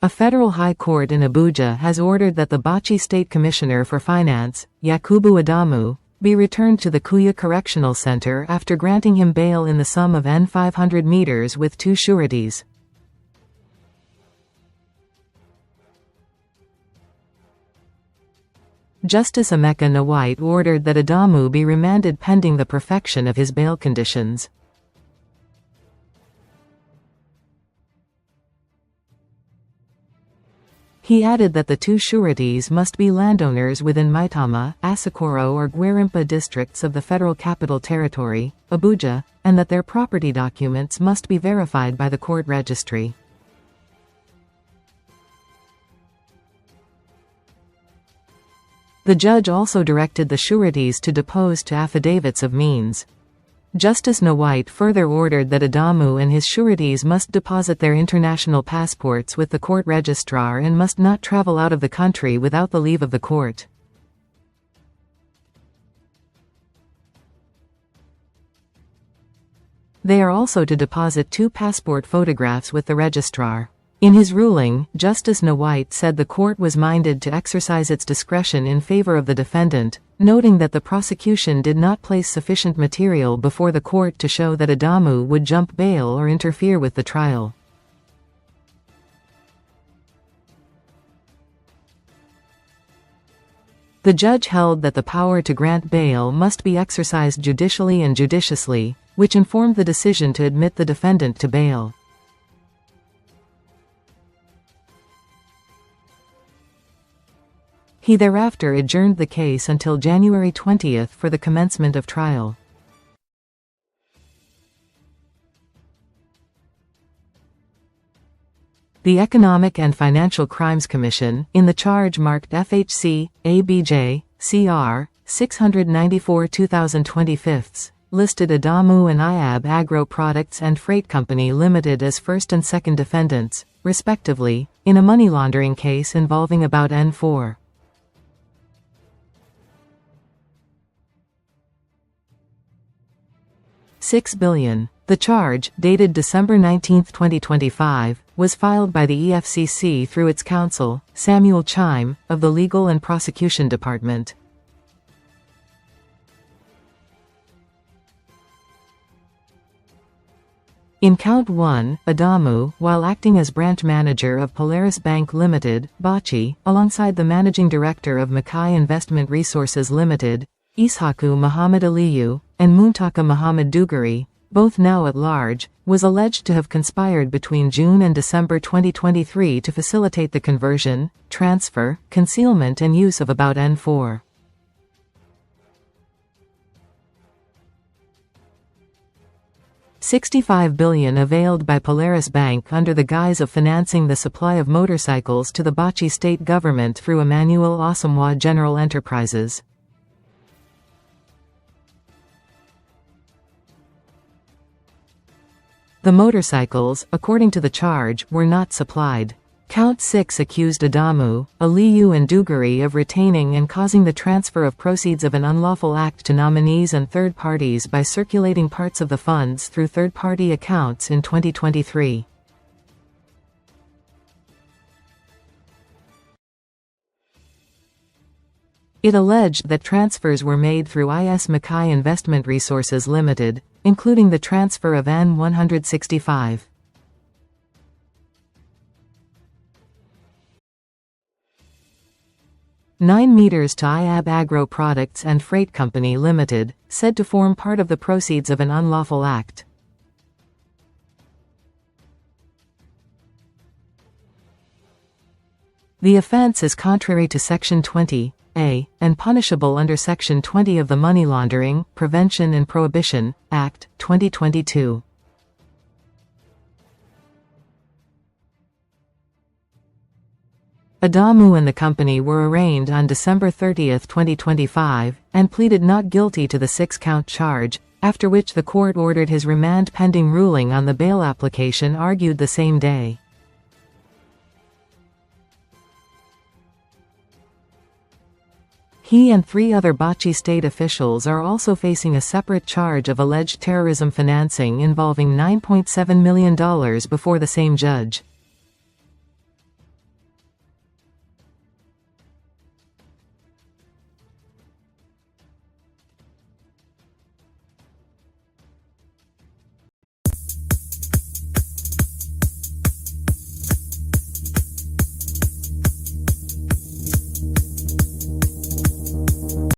A federal high court in Abuja has ordered that the Bauchi State Commissioner for Finance, Yakubu Adamu, be returned to the Kuje Correctional Centre after granting him bail in the sum of N500 meters with 2 sureties. Justice Emeka Nwite ordered that Adamu be remanded pending the perfection of his bail conditions. He added that the 2 sureties must be landowners within Maitama, Asokoro or Gwarimpa districts of the Federal Capital Territory, Abuja, and that their property documents must be verified by the court registry. The judge also directed the sureties to depose to affidavits of means. Justice Nwite further ordered that Adamu and his sureties must deposit their international passports with the court registrar and must not travel out of the country without the leave of the court. They are also to deposit 2 passport photographs with the registrar. In his ruling, Justice Nwite said the court was minded to exercise its discretion in favor of the defendant, noting that the prosecution did not place sufficient material before the court to show that Adamu would jump bail or interfere with the trial. The judge held that the power to grant bail must be exercised judicially and judiciously, which informed the decision to admit the defendant to bail. He thereafter adjourned the case until January 20 for the commencement of trial. The Economic and Financial Crimes Commission, in the charge marked FHC, ABJ, CR, 694/2025, listed Adamu and Ayab Agro Products and Freight Company Ltd as first and second defendants, respectively, in a money laundering case involving about N4. $6 billion. The charge, dated December 19, 2025, was filed by the EFCC through its counsel, Samuel Chime, of the Legal and Prosecution Department. In Count 1, Adamu, while acting as branch manager of Polaris Bank Ltd, Bauchi, alongside the managing director of Makayye Investment Resources Ltd, Ishaku Mohammed Aliyu, and Muntaka Mohammed Duguri, both now at large, was alleged to have conspired between June and December 2023 to facilitate the conversion, transfer, concealment and use of about N4. $65 billion availed by Polaris Bank under the guise of financing the supply of motorcycles to the Bauchi State Government through Emmanuel Asomugha General Enterprises. The motorcycles, according to the charge, were not supplied. Count 6 accused Adamu, Aliyu and Duguri of retaining and causing the transfer of proceeds of an unlawful act to nominees and third parties by circulating parts of the funds through third-party accounts in 2023. It alleged that transfers were made through Makayye Investment Resources Ltd, including the transfer of N165. $9 meters to Ayab Agro Products and Freight Company Ltd, said to form part of the proceeds of an unlawful act. The offense is contrary to Section 20A and punishable under Section 20 of the Money Laundering, Prevention and Prohibition Act, 2022. Adamu and the company were arraigned on December 30, 2025, and pleaded not guilty to the 6-count charge, after which the court ordered his remand pending ruling on the bail application argued the same day. He and 3 other Bauchi state officials are also facing a separate charge of alleged terrorism financing involving $9.7 million before the same judge.